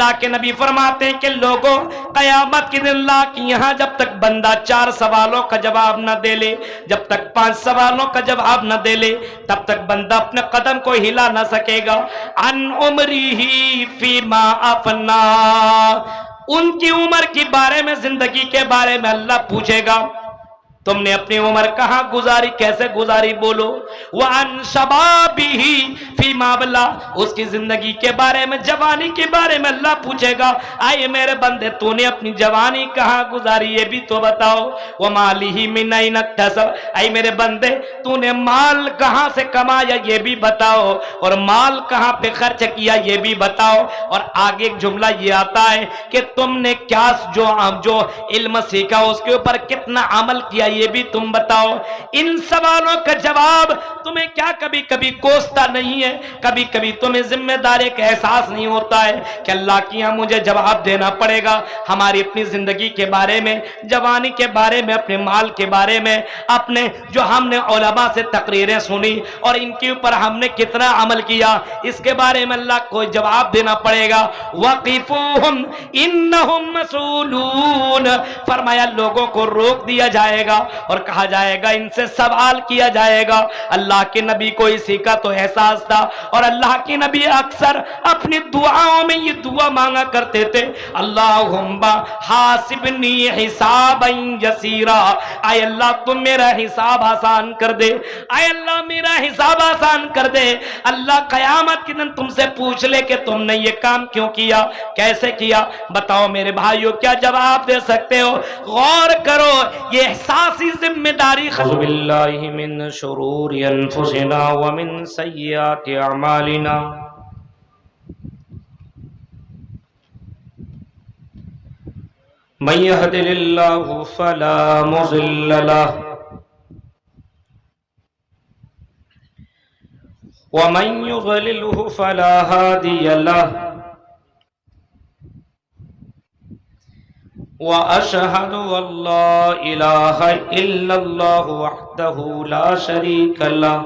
اللہ کے نبی فرماتے ہیں کہ لوگوں قیامت کے دن اللہ کی یہاں جب تک بندہ 4 سوالوں کا جواب نہ دے لے، جب تک 5 سوالوں کا جواب نہ دے لے، تب تک بندہ اپنے قدم کو ہلا نہ سکے گا. عن عمرہ فیما افنا، ان کی عمر کے بارے میں، زندگی کے بارے میں اللہ پوچھے گا تم نے اپنی عمر کہاں گزاری، کیسے گزاری، بولو. وعن شبابہ فیما ابلا، اس کی زندگی کے بارے میں، جوانی کے بارے میں اللہ پوچھے گا آئے میرے بندے تو نے اپنی جوانی کہاں گزاری یہ بھی تو بتاؤ. ومالہ من این اکتسب، اے میرے بندے تو نے مال کہاں سے کمایا یہ بھی بتاؤ، اور مال کہاں پہ خرچ کیا یہ بھی بتاؤ. اور آگے ایک جملہ یہ آتا ہے کہ تم نے کیا جو علم سیکھا اس کے اوپر کتنا عمل کیا یہ بھی تم بتاؤ. ان سوالوں کا جواب تمہیں کیا کبھی کبھی کوستا نہیں ہے؟ کبھی کبھی تمہیں ذمہ داری کا احساس نہیں ہوتا ہے کہ اللہ کی یہاں مجھے جواب دینا پڑے گا ہماری اپنی زندگی کے بارے میں، جوانی کے بارے میں، اپنے مال کے بارے میں، اپنے جو ہم نے علماء سے تقریریں سنی اور ان کے اوپر ہم نے کتنا عمل کیا اس کے بارے میں اللہ کو جواب دینا پڑے گا. وقفوہم انہم مسئولون، فرمایا لوگوں کو روک دیا جائے گا اور کہا جائے گا ان سے سوال کیا جائے گا. اللہ کے نبی کو اسی کا تو احساس تھا اور اللہ کے نبی اکثر اپنی دعاؤں میں یہ دعا مانگا کرتے تھے اللہم حاسبنی حسابا یسیرا، اے اللہ تم میرا حساب آسان کر دے، اے اللہ میرا حساب آسان کر دے. اللہ قیامت کے دن تم سے پوچھ لے کہ تم نے یہ کام کیوں کیا، کیسے کیا، بتاؤ میرے بھائیو کیا جواب دے سکتے ہو؟ غور کرو یہ احساسی ذمہ داری. اعوذ باللہ من شرور انفسنا ومن سیئات اعمالنا، من يهد الله فلا مضل له ومن يضلله فلا هادي له، وأشهد أن لا إله إلا الله وحده لا شريك له،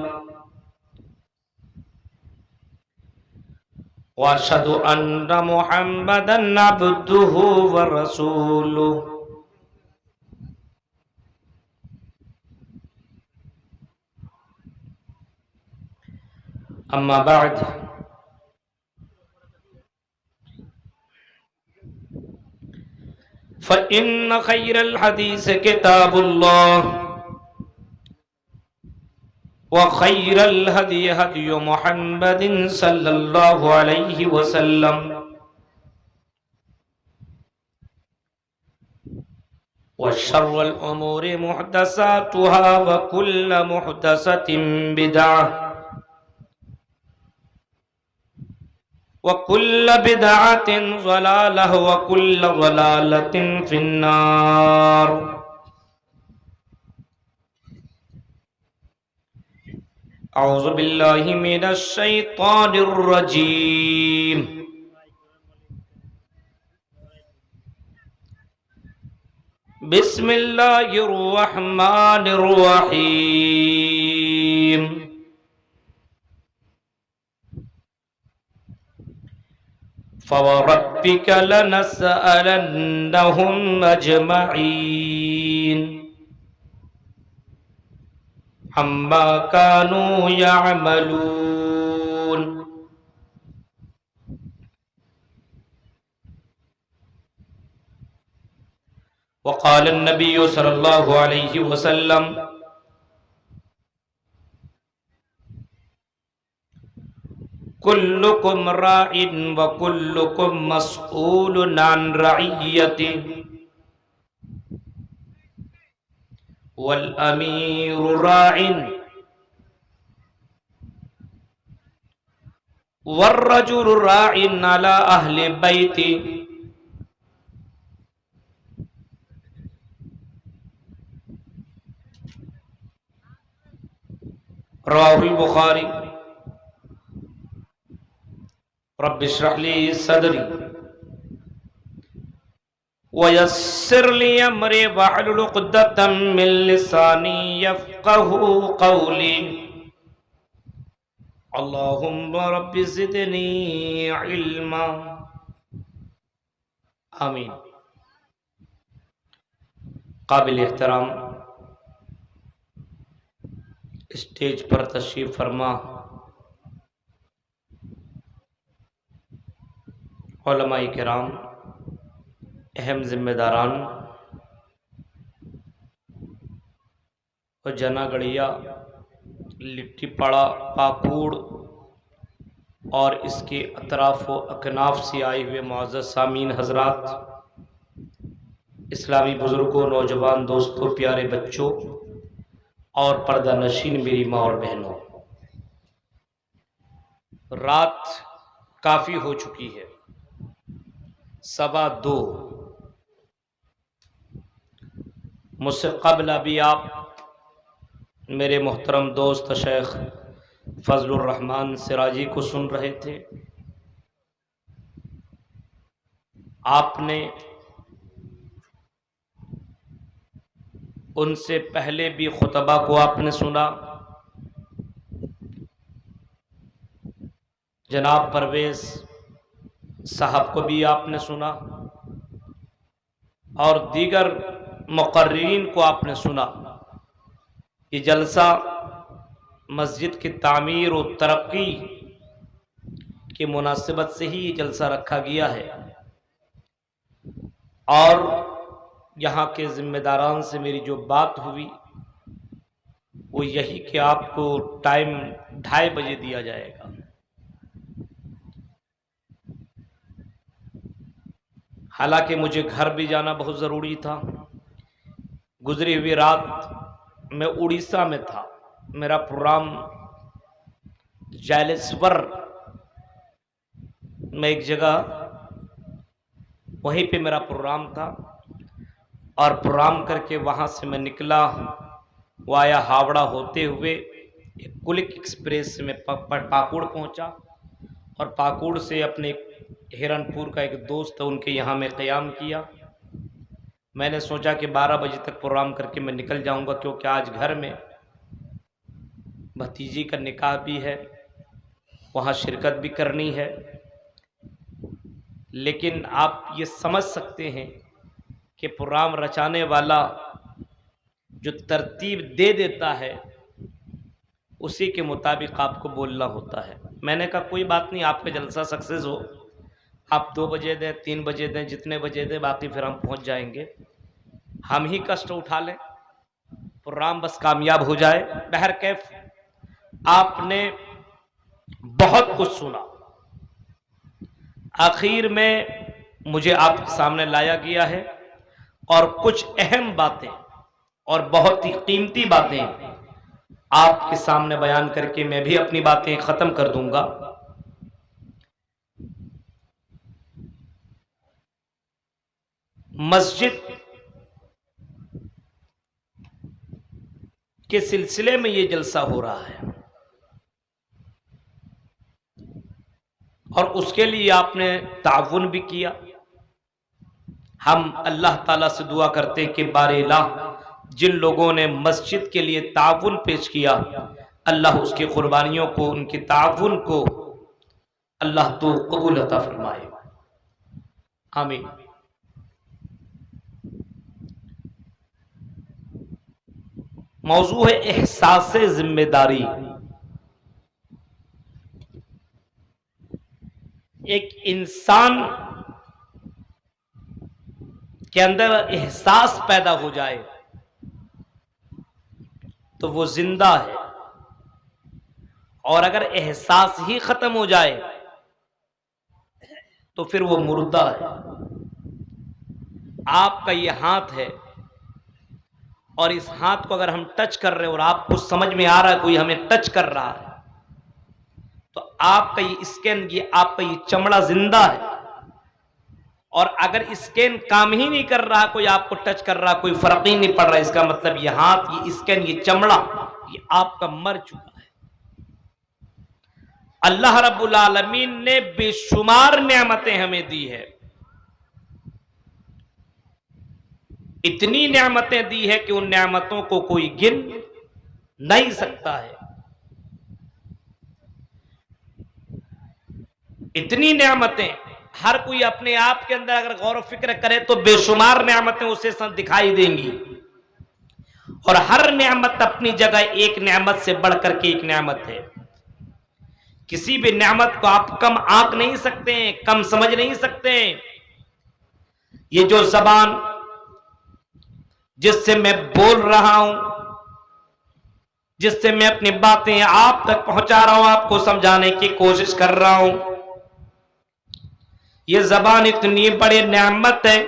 وأشهد أن محمدا عبده ورسوله. أما بعد، فإن خير الحديث كتاب الله، وخير الهدي هدي محمد صلى الله عليه وسلم، وشر الأمور محدثاتها وكل محدثة بدعة وكل بدعة ضلالة وكل ضلالة في النار. اعوذ باللہ من الشیطان الرجیم. بسم اللہ الرحمن الرحیم. فوربك لنسألنهم أجمعين عما كانوا يعملون. وقال النبي صلى الله عليه وسلم كلكم راع وكلكم مسؤول عن رعيته والأمير راع والرجل راع على أهل بيته رواه البخاري. رب اشرح لي صدري ويسر لي امري واحلل عقدة من لساني يفقهوا قولي. اللهم رب زدني علما آمین۔ قابل احترام اسٹیج پر تشریف فرما علماء کرام، اہم ذمہ داران اور جنا گڑھیا، لٹی پڑا، پاکوڑ اور اس کے اطراف و اکناف سے آئے ہوئے معزز سامعین حضرات، اسلامی بزرگوں، نوجوان دوستوں، پیارے بچوں اور پردہ نشین میری ماں اور بہنوں، رات کافی ہو چکی ہے، 2:15۔ مجھ سے قبل ابھی آپ میرے محترم دوست شیخ فضل الرحمن سراجی کو سن رہے تھے۔ آپ نے ان سے پہلے بھی خطبہ کو آپ نے سنا، جناب پرویز صاحب کو بھی آپ نے سنا اور دیگر مقررین کو آپ نے سنا۔ یہ جلسہ مسجد کی تعمیر و ترقی کی مناسبت سے ہی یہ جلسہ رکھا گیا ہے، اور یہاں کے ذمہ داران سے میری جو بات ہوئی وہ یہی کہ آپ کو ٹائم 2:30 بجے دیا جائے گا۔ حالانکہ مجھے گھر بھی جانا بہت ضروری تھا، گزری ہوئی رات میں اڑیسہ میں تھا، میرا پروگرام جیلسور میں ایک جگہ، وہیں پہ میرا پروگرام تھا، اور پروگرام کر کے وہاں سے میں نکلا وایا ہاوڑا ہوتے ہوئے ایک کلک ایکسپریس میں پاکوڑ پہنچا، اور پاکوڑ سے اپنے ہرن پور کا ایک دوست ہے ان کے یہاں میں قیام کیا۔ میں نے سوچا کہ 12 بجے تک پروگرام کر کے میں نکل جاؤں گا، کیونکہ آج گھر میں بھتیجی کا نکاح بھی ہے، وہاں شرکت بھی کرنی ہے۔ لیکن آپ یہ سمجھ سکتے ہیں کہ پروگرام رچانے والا جو ترتیب دے دیتا ہے اسی کے مطابق آپ کو بولنا ہوتا ہے۔ میں نے کہا کوئی بات نہیں، آپ کا جلسہ سکسیس ہو، آپ 2 بجے دیں، 3 بجے دیں، جتنے بجے دیں، باقی پھر ہم پہنچ جائیں گے، ہم ہی کشٹ اٹھا لیں، پروگرام بس کامیاب ہو جائے۔ بہرکیف آپ نے بہت کچھ سنا، آخر میں مجھے آپ کے سامنے لایا گیا ہے، اور کچھ اہم باتیں اور بہت ہی قیمتی باتیں آپ کے سامنے بیان کر کے میں بھی اپنی باتیں ختم کر دوں گا۔ مسجد کے سلسلے میں یہ جلسہ ہو رہا ہے، اور اس کے لیے آپ نے تعاون بھی کیا۔ ہم اللہ تعالیٰ سے دعا کرتے ہیں کہ بار الہ جن لوگوں نے مسجد کے لیے تعاون پیش کیا، اللہ اس کی قربانیوں کو، ان کی تعاون کو اللہ تو قبول عطا فرمائے، آمین۔ موضوع ہے احساس ذمہ داری۔ ایک انسان کے اندر احساس پیدا ہو جائے تو وہ زندہ ہے، اور اگر احساس ہی ختم ہو جائے تو پھر وہ مردہ ہے۔ آپ کا یہ ہاتھ ہے، اور اس ہاتھ کو اگر ہم ٹچ کر رہے ہیں اور آپ کو سمجھ میں آ رہا ہے کوئی ہمیں ٹچ کر رہا ہے، تو آپ کا یہ اسکین، یہ آپ کا یہ چمڑا زندہ ہے۔ اور اگر اسکین کام ہی نہیں کر رہا، کوئی آپ کو ٹچ کر رہا، کوئی فرق ہی نہیں پڑ رہا، اس کا مطلب یہ ہاتھ، یہ اسکین، یہ چمڑا، یہ آپ کا مر چکا ہے۔ اللہ رب العالمین نے بے شمار نعمتیں ہمیں دی ہے، اتنی نعمتیں دی ہے کہ ان نعمتوں کو کوئی گن نہیں سکتا ہے۔ اتنی نعمتیں ہر کوئی اپنے آپ کے اندر اگر غور و فکر کرے تو بے شمار نعمتیں اسے دکھائی دیں گی، اور ہر نعمت اپنی جگہ ایک نعمت سے بڑھ کر کے ایک نعمت ہے۔ کسی بھی نعمت کو آپ کم آنک نہیں سکتے، کم سمجھ نہیں سکتے۔ یہ جو زبان جس سے میں بول رہا ہوں، جس سے میں اپنی باتیں آپ تک پہنچا رہا ہوں، آپ کو سمجھانے کی کوشش کر رہا ہوں، یہ زبان اتنی بڑی نعمت ہے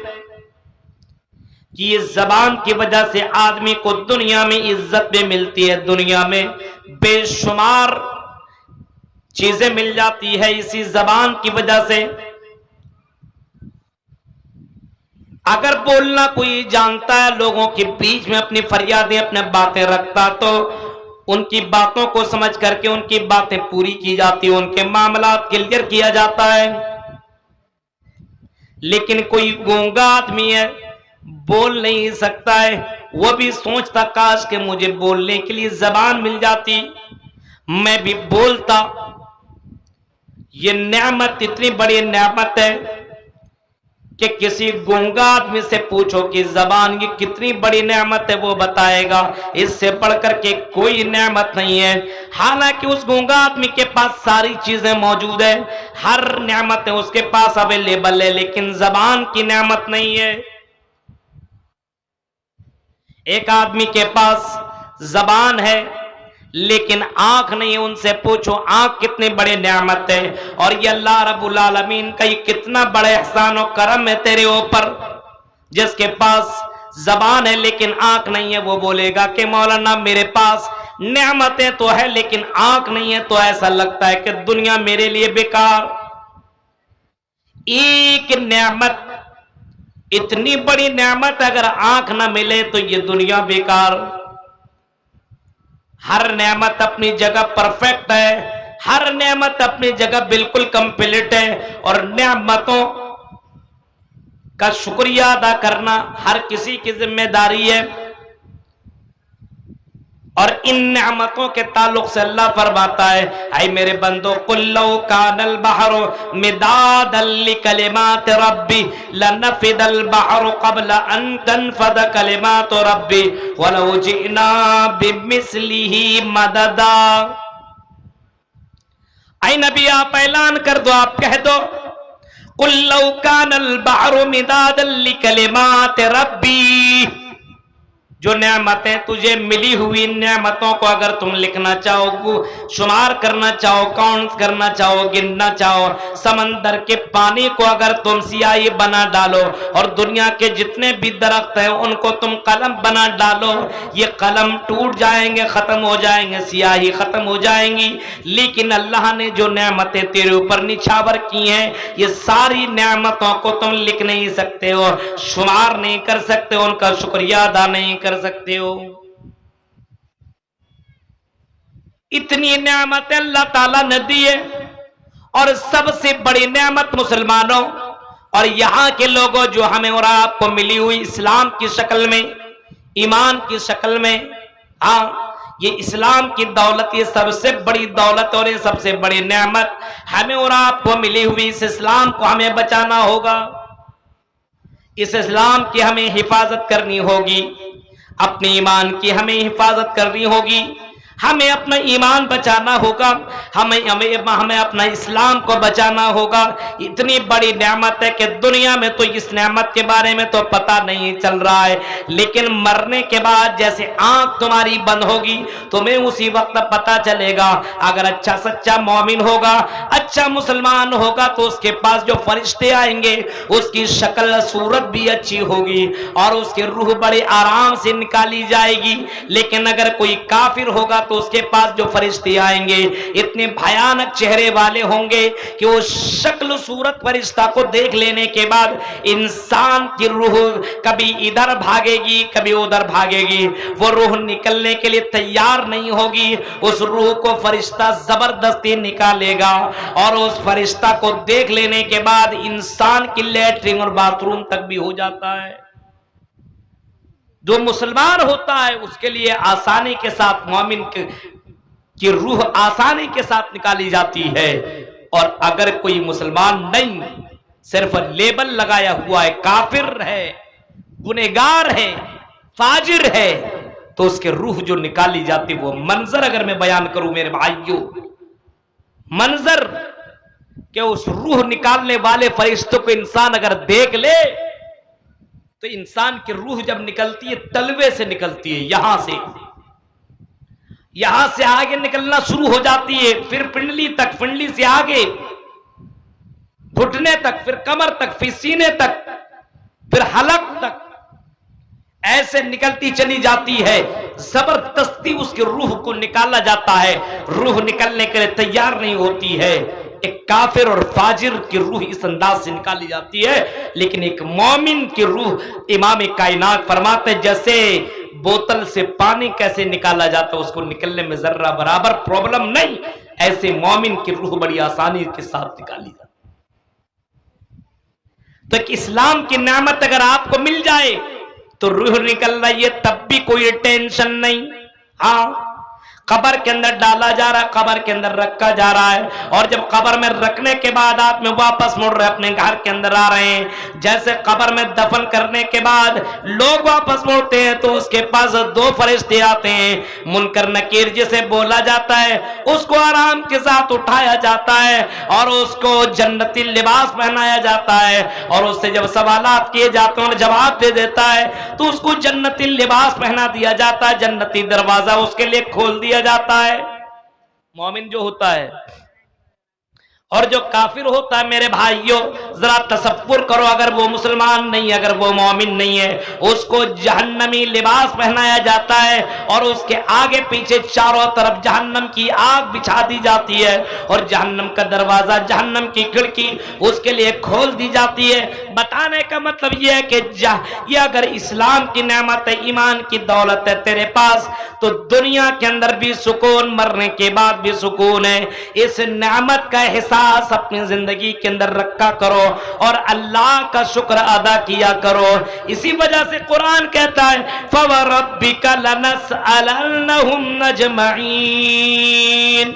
کہ یہ زبان کی وجہ سے آدمی کو دنیا میں عزت بھی ملتی ہے، دنیا میں بے شمار چیزیں مل جاتی ہے اسی زبان کی وجہ سے۔ اگر بولنا کوئی جانتا ہے، لوگوں کے بیچ میں اپنی فریادیں اپنے باتیں رکھتا، تو ان کی باتوں کو سمجھ کر کے ان کی باتیں پوری کی جاتی، ان کے معاملات کلیئر کیا جاتا ہے۔ لیکن کوئی گونگا آدمی ہے، بول نہیں سکتا ہے، وہ بھی سوچتا کاش کہ مجھے بولنے کے لیے زبان مل جاتی، میں بھی بولتا۔ یہ نعمت اتنی بڑی نعمت ہے کہ کسی گونگا آدمی سے پوچھو کہ زبان یہ کتنی بڑی نعمت ہے، وہ بتائے گا اس سے بڑھ کر کے کوئی نعمت نہیں ہے۔ حالانکہ اس گونگا آدمی کے پاس ساری چیزیں موجود ہیں، ہر نعمت اس کے پاس اویلیبل ہے، لیکن زبان کی نعمت نہیں ہے۔ ایک آدمی کے پاس زبان ہے لیکن آنکھ نہیں ہے، ان سے پوچھو آنکھ کتنی بڑے نعمت ہے، اور یہ اللہ رب العالمین کا یہ کتنا بڑے احسان و کرم ہے تیرے اوپر۔ جس کے پاس زبان ہے لیکن آنکھ نہیں ہے، وہ بولے گا کہ مولانا میرے پاس نعمتیں تو ہے لیکن آنکھ نہیں ہے، تو ایسا لگتا ہے کہ دنیا میرے لیے بیکار۔ ایک نعمت اتنی بڑی نعمت، اگر آنکھ نہ ملے تو یہ دنیا بیکار۔ ہر نعمت اپنی جگہ پرفیکٹ ہے، ہر نعمت اپنی جگہ بالکل کمپلیٹ ہے، اور نعمتوں کا شکریہ ادا کرنا ہر کسی کی ذمہ داری ہے۔ اور ان نعمتوں کے تعلق سے اللہ فرماتا ہے، اے میرے بندو قل لو کان البحر مدادا لکلمات ربی لنفد البحر قبل ان تنفد کلمات ربی ولو جئنا بمثلہ مددا۔ اے نبی آپ اعلان کر دو، آپ کہہ دو قل لو کان البحر مدادا لکلمات ربی، جو نعمتیں تجھے ملی ہوئی نعمتوں کو اگر تم لکھنا چاہو، شمار کرنا چاہو، کاؤنٹ کرنا چاہو، گننا چاہو، سمندر کے پانی کو اگر تم سیاہی بنا ڈالو اور دنیا کے جتنے بھی درخت ہیں ان کو تم قلم بنا ڈالو، یہ قلم ٹوٹ جائیں گے، ختم ہو جائیں گے، سیاہی ختم ہو جائیں گی، لیکن اللہ نے جو نعمتیں تیرے اوپر نچھاور کی ہیں، یہ ساری نعمتوں کو تم لکھ نہیں سکتے ہو، شمار نہیں کر سکتے ہو، ان کا شکریہ ادا نہیں کر سکتے ہو۔ اتنی نعمت اللہ تعالیٰ نے دی ہے، اور سب سے بڑی نعمت مسلمانوں اور یہاں کے لوگوں جو ہمیں اور آپ کو ملی ہوئی اسلام کی شکل میں، ایمان کی شکل میں، ہاں یہ اسلام کی دولت، یہ سب سے بڑی دولت اور یہ سب سے بڑی نعمت ہمیں اور آپ کو ملی ہوئی، اس اسلام کو ہمیں بچانا ہوگا، اس اسلام کی ہمیں حفاظت کرنی ہوگی، اپنے ایمان کی ہمیں حفاظت کرنی ہوگی، ہمیں اپنا ایمان بچانا ہوگا، ہمیں اپنا اسلام کو بچانا ہوگا۔ اتنی بڑی نعمت ہے کہ دنیا میں تو اس نعمت کے بارے میں تو پتہ نہیں چل رہا ہے، لیکن مرنے کے بعد جیسے آنکھ تمہاری بند ہوگی تمہیں اسی وقت پتہ چلے گا۔ اگر اچھا سچا مومن ہوگا، اچھا مسلمان ہوگا تو اس کے پاس جو فرشتے آئیں گے اس کی شکل صورت بھی اچھی ہوگی اور اس کی روح بڑے آرام سے نکالی جائے گی، لیکن اگر کوئی کافر ہوگا تو اس کے پاس جو فرشتے آئیں گے اتنے بھیانک چہرے والے ہوں گے کہ وہ شکل صورت فرشتہ کو دیکھ لینے کے بعد انسان کی روح کبھی ادھر بھاگے گی کبھی ادھر بھاگے گی، وہ روح نکلنے کے لیے تیار نہیں ہوگی، اس روح کو فرشتہ زبردستی نکالے گا، اور اس فرشتہ کو دیکھ لینے کے بعد انسان کی لیٹرنگ اور باتھ روم تک بھی ہو جاتا ہے۔ جو مسلمان ہوتا ہے اس کے لیے آسانی کے ساتھ مومن کی روح آسانی کے ساتھ نکالی جاتی ہے، اور اگر کوئی مسلمان نہیں صرف لیبل لگایا ہوا ہے، کافر ہے، گنہگار ہے، فاجر ہے، تو اس کے روح جو نکالی جاتی وہ منظر اگر میں بیان کروں میرے بھائیوں، منظر کہ اس روح نکالنے والے فرشتوں کو انسان اگر دیکھ لے تو انسان کی روح جب نکلتی ہے تلوے سے نکلتی ہے، یہاں سے آگے نکلنا شروع ہو جاتی ہے، پھر پنڈلی تک، پنڈلی سے آگے گھٹنے تک، پھر کمر تک، پھر سینے تک، پھر حلق تک، ایسے نکلتی چلی جاتی ہے، زبردستی اس کی روح کو نکالا جاتا ہے، روح نکلنے کے لیے تیار نہیں ہوتی ہے۔ ایک کافر اور فاجر کی روح اس انداز سے نکالی جاتی ہے، لیکن ایک مومن کی روح امام کائنات فرماتے جیسے بوتل سے پانی کیسے نکالا جاتا ہے اس کو نکلنے میں ذرہ برابر پرابلم نہیں، ایسے مومن کی روح بڑی آسانی کے ساتھ نکالی جاتی ہے۔ تو ایک اسلام کی نعمت اگر آپ کو مل جائے تو روح نکل رہی ہے تب بھی کوئی ٹینشن نہیں۔ ہاں، قبر کے اندر ڈالا جا رہا ہے، قبر کے اندر رکھا جا رہا ہے، اور جب قبر میں رکھنے کے بعد آپ میں واپس مڑ رہے اپنے گھر کے اندر آ رہے ہیں، جیسے قبر میں دفن کرنے کے بعد لوگ واپس مڑتے ہیں تو اس کے پاس دو فرشتے آتے ہیں، منکر نکیر جسے بولا جاتا ہے، اس کو آرام کے ساتھ اٹھایا جاتا ہے اور اس کو جنتی لباس پہنایا جاتا ہے، اور اس سے جب سوالات کیے جاتے ہیں اور جواب دے دیتا ہے تو اس کو جنتی لباس پہنا دیا جاتا ہے، جنتی دروازہ اس کے لیے کھول دیا جاتا ہے۔ مومن جو ہوتا ہے اور جو کافر ہوتا ہے میرے بھائیوں، ذرا تصور کرو، اگر وہ مسلمان نہیں، اگر وہ مومن نہیں ہے، اس کو جہنمی لباس پہنایا جاتا ہے اور اس کے آگے پیچھے چاروں طرف جہنم کی آگ بچھا دی جاتی ہے اور جہنم کا دروازہ، جہنم کی کھڑکی اس کے لیے کھول دی جاتی ہے۔ بتانے کا مطلب یہ ہے کہ یہ اگر اسلام کی نعمت ہے، ایمان کی دولت ہے تیرے پاس، تو دنیا کے اندر بھی سکون، مرنے کے بعد بھی سکون ہے۔ اس نعمت کا احساس اپنی زندگی کے اندر رکھا کرو اور اللہ کا شکر ادا کیا کرو۔ اسی وجہ سے قرآن کہتا ہے فَوَرَبِّكَ لَنَسْأَلَنَّهُمْ أَجْمَعِينَ،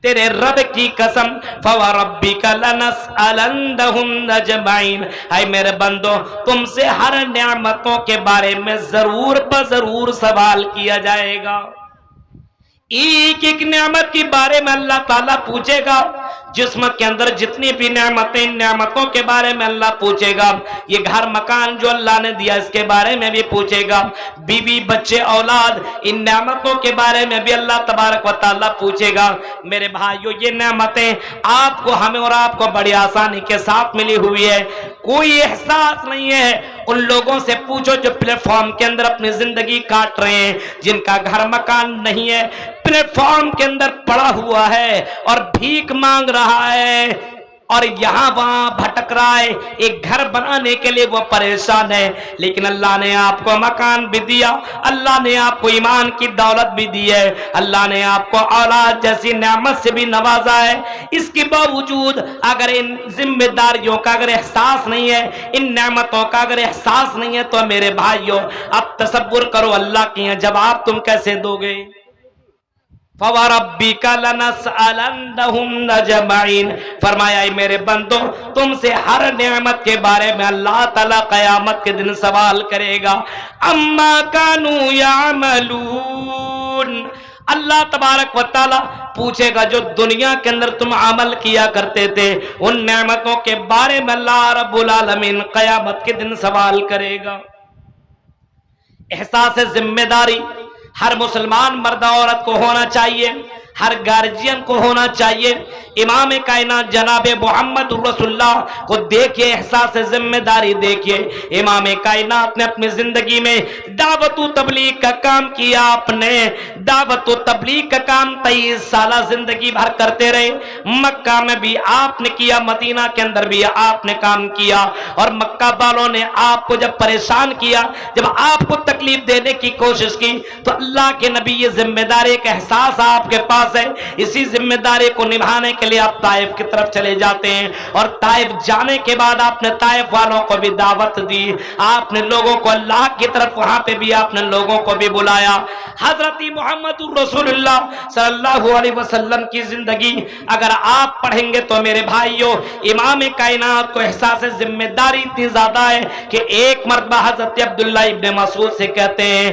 تیرے رب کی قسم، فَوَرَبِّكَ لَنَسْأَلَنَّهُمْ أَجْمَعِينَ، اے میرے بندو تم سے ہر نعمتوں کے بارے میں ضرور بضرور سوال کیا جائے گا۔ ایک ایک نعمت کے بارے میں اللہ تعالیٰ پوچھے گا، جسم کے اندر جتنی بھی نعمتیں، ان نعمتوں کے بارے میں اللہ پوچھے گا، یہ گھر مکان جو اللہ نے دیا اس کے بارے میں بھی پوچھے گا، بیوی بچے اولاد، ان نعمتوں کے بارے میں بھی اللہ تبارک و تعالیٰ پوچھے گا۔ میرے بھائیو، یہ نعمتیں آپ کو، ہمیں اور آپ کو بڑی آسانی کے ساتھ ملی ہوئی ہے، کوئی احساس نہیں ہے۔ ان لوگوں سے پوچھو جو پلیٹ فارم کے اندر اپنی زندگی کاٹ رہے ہیں، جن کا گھر مکان نہیں ہے، پلیٹ فارم کے اندر پڑا ہوا ہے اور بھیک مانگ رہا ہے اور یہاں وہاں بھٹک رہا ہے، ایک گھر بنانے کے لیے وہ پریشان ہے، لیکن اللہ نے آپ کو مکان بھی دیا، اللہ نے آپ کو ایمان کی دولت بھی دی ہے، اللہ نے آپ کو اولاد جیسی نعمت سے بھی نوازا ہے۔ اس کے باوجود اگر ان ذمہ داریوں کا اگر احساس نہیں ہے، ان نعمتوں کا اگر احساس نہیں ہے، تو میرے بھائیوں اب تصور کرو اللہ کے یہاں جواب تم کیسے دو گے؟ فَوَرَبِّكَ لَنَسْأَلَنَّهُمْ أَجْمَعِينَ، فرمایا اے میرے بندو تم سے ہر نعمت کے بارے میں اللہ تعالیٰ قیامت کے دن سوال کرے گا۔ اَمَّا كَانُوا يَعْمَلُونَ، اللہ تبارک و تعالیٰ پوچھے گا جو دنیا کے اندر تم عمل کیا کرتے تھے، ان نعمتوں کے بارے میں اللہ رب العالمین قیامت کے دن سوال کرے گا۔ احساس ذمہ داری ہر مسلمان مرد عورت کو ہونا چاہیے، ہر گارجین کو ہونا چاہیے۔ امام کائنات جناب محمد رسول اللہ کو دیکھیے، احساس ذمہ داری دیکھیے۔ امام کائنات نے اپنی زندگی میں دعوت و تبلیغ کا کام کیا، آپ نے دعوت و تبلیغ کا کام 23 سالہ زندگی بھر کرتے رہے۔ مکہ میں بھی آپ نے کیا، مدینہ کے اندر بھی آپ نے کام کیا، اور مکہ والوں نے آپ کو جب پریشان کیا، جب آپ کو تکلیف دینے کی کوشش کی، تو اللہ کے نبی یہ ذمہ داری کا احساس آپ کے پاس احساس ہے, اسی ذمہ داری کو نبھانے کے لیے آپ طائف کی طرف چلے جاتے ہیں, اور طائف جانے کے بعد آپ نے طائف والوں کو بھی دعوت دی, آپ نے لوگوں کو اللہ کی طرف وہاں پہ بھی آپ نے لوگوں کو بھی بلایا. حضرت محمد رسول اللہ صلی اللہ علیہ وسلم کی زندگی اگر آپ پڑھیں گے تو میرے بھائیوں, امام کائنات کو احساس ذمہ داری اتنی زیادہ ہے کہ ایک مرتبہ حضرت عبداللہ ابن مسعود سے کہتے ہیں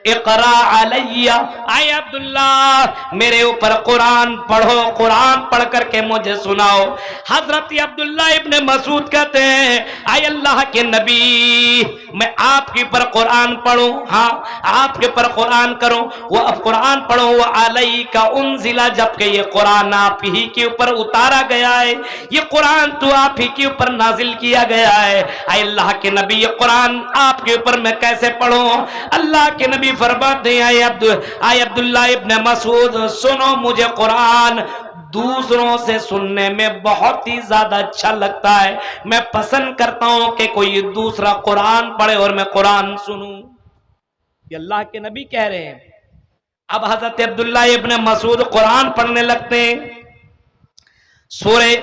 اقرا علیہ, اے عبداللہ میرے اوپر قرآن پڑھو, قرآن پڑھ کر کے مجھے سناؤ. حضرت عبداللہ ابن مسعود کہتے ہیں اے اللہ کے نبی میں آپ کے اوپر قرآن پڑھوں, ہاں آپ کے اوپر قرآن کروں, وہ اب قرآن پڑھو, وہ علیک انزل, جبکہ یہ قرآن آپ ہی کے اوپر اتارا گیا ہے, یہ قرآن تو آپ ہی کے اوپر نازل کیا گیا ہے. اے اللہ کے نبی یہ قرآن آپ کے اوپر میں کیسے پڑھوں؟ اللہ کے نبی فرماتے ہیں اے عبداللہ ابن مسعود سنو, مجھے قرآن دوسروں سے سننے میں بہت ہی زیادہ اچھا لگتا ہے, میں پسند کرتا ہوں کہ کوئی دوسرا قرآن پڑھے اور میں قرآن سنوں. یہ اللہ کے نبی کہہ رہے ہیں. اب حضرت عبداللہ ابن مسعود قرآن پڑھنے لگتے ہیں, سورہ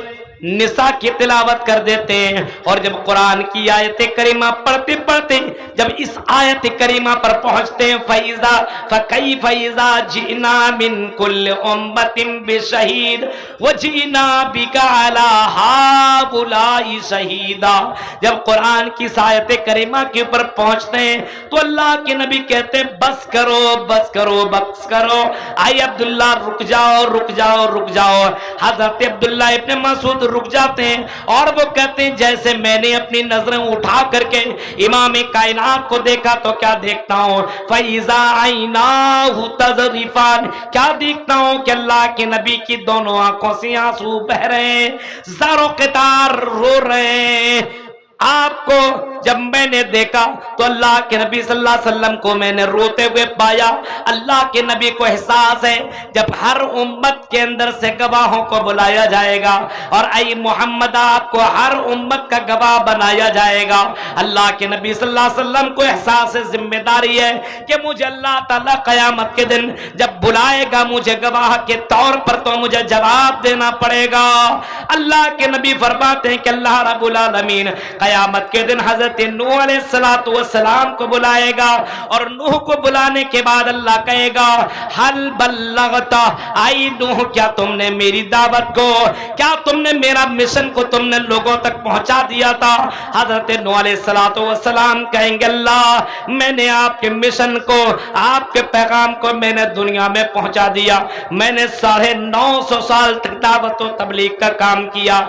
نساء کی تلاوت کر دیتے ہیں, اور جب قرآن کی آیت کریمہ پڑھتے پڑھتے جب اس آیت کریمہ پر پہنچتے ہیں فَكَيْفَ إِذَا جِئْنَا مِن كُلِّ أُمَّةٍ بِشَهِيدٍ وَجِئْنَا بِكَ عَلَى هَؤُلَاءِ شَهِيدًا, جب قرآن کی آیت کریمہ کے اوپر پہنچتے ہیں تو اللہ کے نبی کہتے ہیں بس کرو بس کرو بس کرو, اے عبداللہ رک جاؤ رک جاؤ رک جاؤ. حضرت عبداللہ ابن مسعود رک جاتے ہیں اور وہ کہتے ہیں جیسے میں نے اپنی نظریں اٹھا کر کے امام کائنات کو دیکھا تو کیا دیکھتا ہوں, فَإِذَا عَيْنَاهُ تَذْرِفَانِ, کیا دیکھتا ہوں کہ اللہ کے نبی کی دونوں آنکھوں سے آنسو بہ رہے ہیں, زار و قطار رو رہے ہیں. آپ کو جب میں نے دیکھا تو اللہ کے نبی صلی اللہ علیہ وسلم کو میں نے روتے ہوئے پایا. اللہ کے نبی کو احساس ہے جب ہر امت کے اندر سے گواہوں کو بلایا جائے گا اور اے محمد آپ کو ہر امت کا گواہ بنایا جائے گا, اللہ کے نبی صلی اللہ علیہ وسلم کو احساس ذمہ داری ہے کہ مجھے اللہ تعالیٰ قیامت کے دن جب بلائے گا مجھے گواہ کے طور پر تو مجھے جواب دینا پڑے گا. اللہ کے نبی فرماتے ہیں کہ اللہ رب العالمین قیامت کے دن حضرت نوح علیہ السلام کو بلائے گا, اور نوح کو بلانے کے بعد اللہ کہے گا حل بلغت, آئی نوح کیا تم نے میری دعوت کو, کیا تم نے میرا مشن کو تم نے لوگوں تک پہنچا دیا تھا؟ حضرت نوح علیہ السلام کہیں گے اللہ میں نے آپ کے مشن کو آپ کے پیغام کو میں نے دنیا میں پہنچا دیا, میں نے 950 سال تک دعوت و تبلیغ کا کام کیا,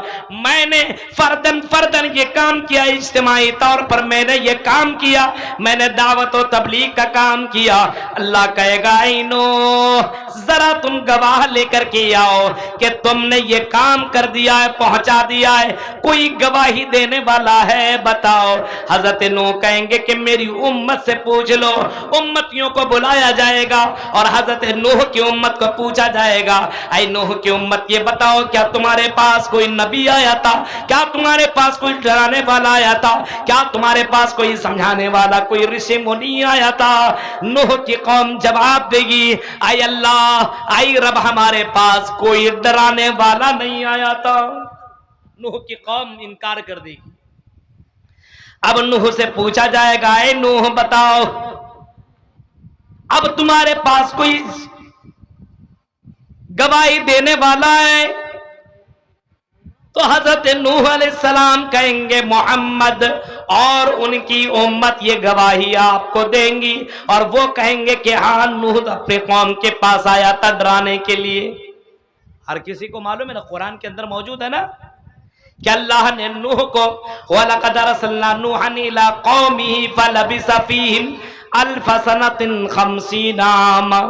میں نے فردن یہ کام کیا, اجتماعی طور پر میں نے یہ کام کیا, میں نے دعوت و تبلیغ کا کام کیا. اللہ کہے گا اے نوح ذرا تم گواہ لے کر کے آؤ کہ تم نے یہ کام کر دیا ہے, پہنچا دیا ہے, کوئی گواہی دینے والا ہے بتاؤ. حضرت نوح کہیں گے کہ میری امت سے پوچھ لو. امتیوں کو بلایا جائے گا اور حضرت نوح کی امت کو پوچھا جائے گا اے نوح کی امت یہ بتاؤ کیا تمہارے پاس کوئی نبی آیا تھا, کیا تمہارے پاس کوئی ڈرانے والا آیا تھا, کیا تمہارے پاس کوئی سمجھانے والا کوئی رشی منی آیا تھا؟ نوح کی قوم جواب دے گی اے اللہ اے رب ہمارے پاس کوئی ڈرانے والا نہیں آیا تھا. نوح کی قوم انکار کر دے گی. اب نوح سے پوچھا جائے گا اے نوح بتاؤ اب تمہارے پاس کوئی گواہی دینے والا ہے؟ تو حضرت نوح علیہ السلام کہیں گے محمد اور ان کی امت یہ گواہی آپ کو دیں گی, اور وہ کہیں گے کہ ہاں نوح اپنے قوم کے پاس آیا تھا ڈرانے کے لیے. ہر کسی کو معلوم ہے نا, قرآن کے اندر موجود ہے نا کہ اللہ نے نوح کو وَلَقَدْ أَرْسَلْنَا نُوحًا إِلَىٰ قَوْمِهِ فَلَبِثَ فِيهِمْ أَلْفَ سَنَةٍ 50 عَامًا,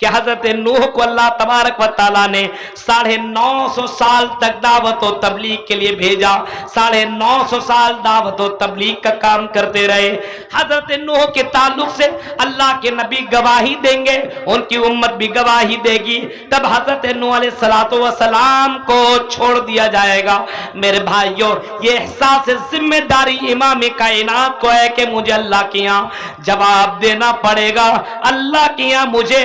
کہ حضرت نوح کو اللہ تبارک و تعالیٰ نے 950 سال تک دعوت و تبلیغ کے لیے بھیجا, 950 سال دعوت و تبلیغ کا کام کرتے رہے. حضرت نوح کے تعلق سے اللہ کے نبی گواہی دیں گے, ان کی امت بھی گواہی دے گی, تب حضرت نوح علیہ السلام کو چھوڑ دیا جائے گا. میرے بھائیوں یہ احساس ذمہ داری امام کائنات کو ہے کہ مجھے اللہ کے یہاں جواب دینا پڑے گا, اللہ کے یہاں مجھے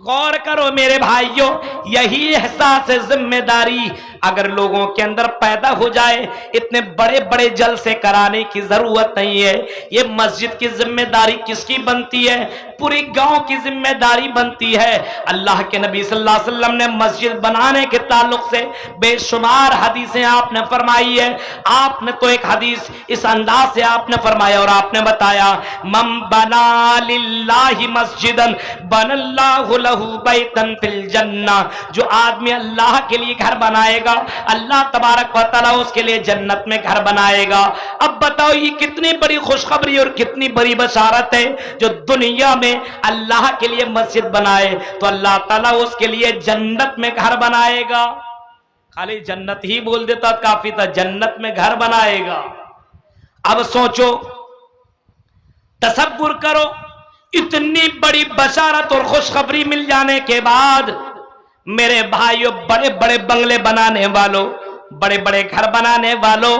غور کرو میرے بھائیوں، یہی احساس ذمہ داری اگر لوگوں کے اندر پیدا ہو جائے، اتنے بڑے بڑے جلسے کرانے کی ضرورت نہیں ہے۔ یہ مسجد کی ذمہ داری کس کی بنتی ہے؟ پوری گاؤں کی ذمہ داری بنتی ہے۔ اللہ کے نبی صلی اللہ علیہ وسلم نے مسجد بنانے کے تعلق سے بے شمار حدیثیں آپ نے فرمائی ہے۔ آپ نے تو ایک حدیث اس انداز سے آپ نے فرمایا اور آپ نے بتایا، من بنا للہ مسجدا بن اللہ لہ بیتن فی الجنہ، جو آدمی اللہ کے لیے گھر بنائے گا اللہ تبارک و تعالیٰ اس کے لیے جنت میں گھر بنائے گا۔ اب بتاؤ یہ کتنی بڑی خوشخبری اور کتنی بڑی بشارت ہے، جو دنیا میں اللہ کے لیے مسجد بنائے تو اللہ تعالیٰ اس کے لیے جنت میں گھر بنائے گا۔ خالی جنت ہی بول دیتا کافی تھا، جنت میں گھر بنائے گا۔ اب سوچو، تصور کرو، اتنی بڑی بشارت اور خوشخبری مل جانے کے بعد میرے بھائیوں، بڑے بڑے بنگلے بنانے والوں، بڑے بڑے گھر بنانے والوں،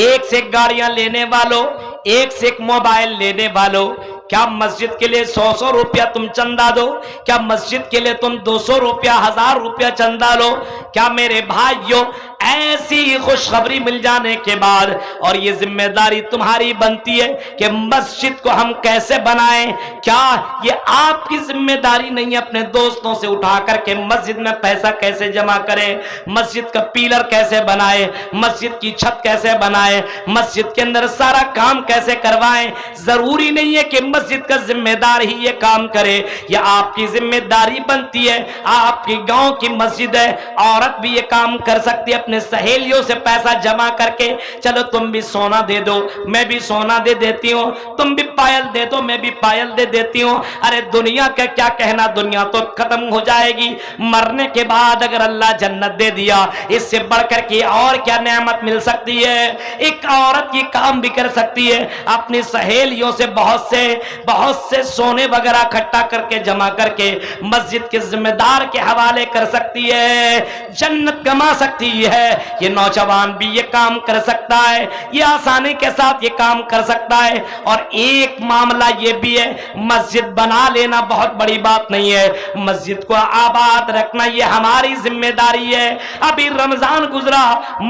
ایک سے ایک گاڑیاں لینے والوں، ایک سے ایک موبائل لینے والوں، کیا مسجد کے لیے 100 روپیہ تم چندہ دو؟ کیا مسجد کے لیے تم 200 روپیہ 1000 روپیہ چندہ لو؟ کیا میرے بھائیوں ایسی خوشخبری مل جانے کے بعد اور یہ ذمہ داری تمہاری بنتی ہے کہ مسجد کو ہم کیسے بنائیں؟ کیا یہ آپ کی ذمہ داری نہیں ہے اپنے دوستوں سے اٹھا کر کے مسجد میں پیسہ کیسے جمع کریں، مسجد کا پیلر کیسے بنائیں، مسجد کی چھت کیسے بنائیں، مسجد کے اندر سارا کام کیسے کروائیں؟ ضروری نہیں ہے کہ مسجد کا ذمہ دار ہی یہ کام کرے، یہ آپ کی ذمہ داری بنتی ہے۔ آپ کی گاؤں کی مسجد ہے، عورت بھی یہ کام کر سکتی ہے، اپنے سہیلیوں سے پیسہ جمع کر کے، چلو تم بھی سونا دے دو میں بھی سونا دے دیتی ہوں، تم بھی پائل دے دو میں بھی پائل دے دیتی ہوں۔ ارے دنیا کا کیا کہنا، دنیا تو ختم ہو جائے گی، مرنے کے بعد اگر اللہ جنت دے دیا اس سے بڑھ کر کے اور کیا نعمت مل سکتی ہے؟ ایک عورت یہ کام بھی کر سکتی ہے، اپنی سہیلیوں سے بہت سے سونے وغیرہ اکٹھا کر کے جمع کر کے مسجد کے ذمہ دار کے حوالے کر سکتی ہے، جنت کما سکتی ہے۔ یہ نوجوان بھی یہ کام کر سکتا ہے، یہ آسانی کے ساتھ یہ کام کر سکتا ہے۔ اور ایک معاملہ یہ بھی ہے، مسجد بنا لینا بہت بڑی بات نہیں ہے، مسجد کو آباد رکھنا یہ ہماری ذمہ داری ہے۔ ابھی رمضان گزرا،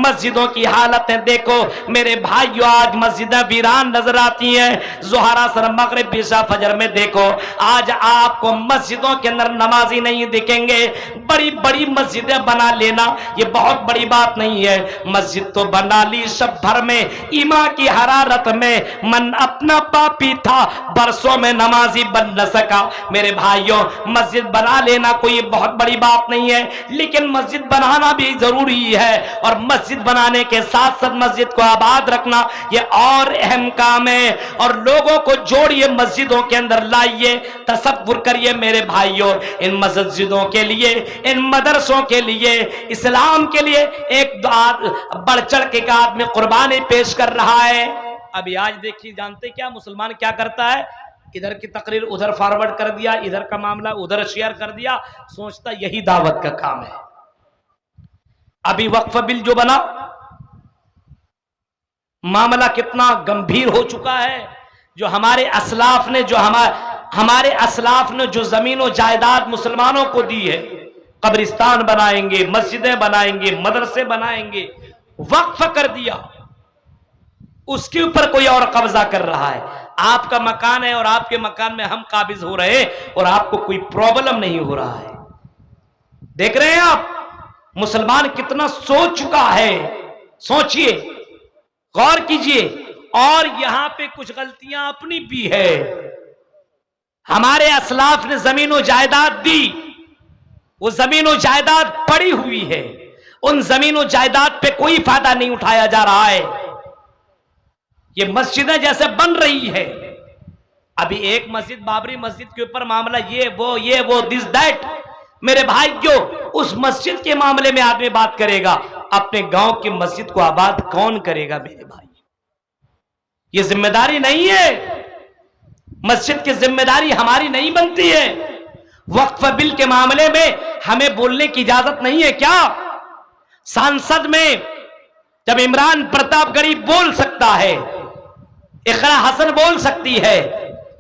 مسجدوں کی حالتیں دیکھو میرے بھائیو، آج مسجدیں ویران نظر آتی ہیں۔ ظہر اثر مغرب عشاء فجر میں دیکھو، آج آپ کو مسجدوں کے اندر نمازی نہیں دکھیں گے۔ بڑی بڑی مسجدیں بنا لینا یہ بہت بڑی بات نہیں ہے، مسجد تو بنا لی شب بھر میں، ایما کی حرارت میں، من اپنا پاپی تھا برسوں میں نمازی بن نہ سکا۔ میرے بھائیوں مسجد بنا لینا کوئی بہت بڑی بات نہیں ہے، لیکن مسجد بنانا بھی ضروری ہے، اور مسجد بنانے کے ساتھ ساتھ مسجد کو آباد رکھنا یہ اور اہم کام ہے۔ اور لوگوں کو جوڑیے، مسجدوں کے اندر لائیے، تصور کریے میرے بھائیوں، ان مسجدوں کے لیے، ان مدرسوں کے لیے، اسلام کے لیے ایک بڑھ چڑھ کے آدمی قربانی پیش کر رہا ہے۔ ابھی آج دیکھیے، جانتے کیا مسلمان کیا کرتا ہے؟ ادھر کی تقریر ادھر فارورڈ کر دیا، ادھر کا معاملہ ادھر شیئر کر دیا، سوچتا یہی دعوت کا کام ہے۔ ابھی وقف بل جو بنا، معاملہ کتنا گمبھیر ہو چکا ہے، جو ہمارے اسلاف نے جو زمین و جائیداد مسلمانوں کو دی ہے، قبرستان بنائیں گے، مسجدیں بنائیں گے، مدرسے بنائیں گے، وقف کر دیا، اس کے اوپر کوئی اور قبضہ کر رہا ہے۔ آپ کا مکان ہے اور آپ کے مکان میں ہم قابض ہو رہے ہیں اور آپ کو کوئی پرابلم نہیں ہو رہا ہے۔ دیکھ رہے ہیں آپ مسلمان کتنا سوچ چکا ہے، سوچئے، غور کیجئے۔ اور یہاں پہ کچھ غلطیاں اپنی بھی ہے، ہمارے اسلاف نے زمین و جائیداد دی، وہ زمین و جائیداد پڑی ہوئی ہے، ان زمین و جائیداد پہ کوئی فائدہ نہیں اٹھایا جا رہا ہے۔ یہ مسجدیں جیسے بن رہی ہے، ابھی ایک مسجد بابری مسجد کے اوپر معاملہ یہ وہ دس دیٹ، میرے بھائیو اس مسجد کے معاملے میں آدمی بات کرے گا، اپنے گاؤں کی مسجد کو آباد کون کرے گا؟ میرے بھائی یہ ذمہ داری نہیں ہے، مسجد کی ذمہ داری ہماری نہیں بنتی ہے۔ وقف بل کے معاملے میں ہمیں بولنے کی اجازت نہیں ہے کیا؟ سانسد میں جب عمران پرتاپ گڑی بول سکتا ہے، اقرا حسن بول سکتی ہے،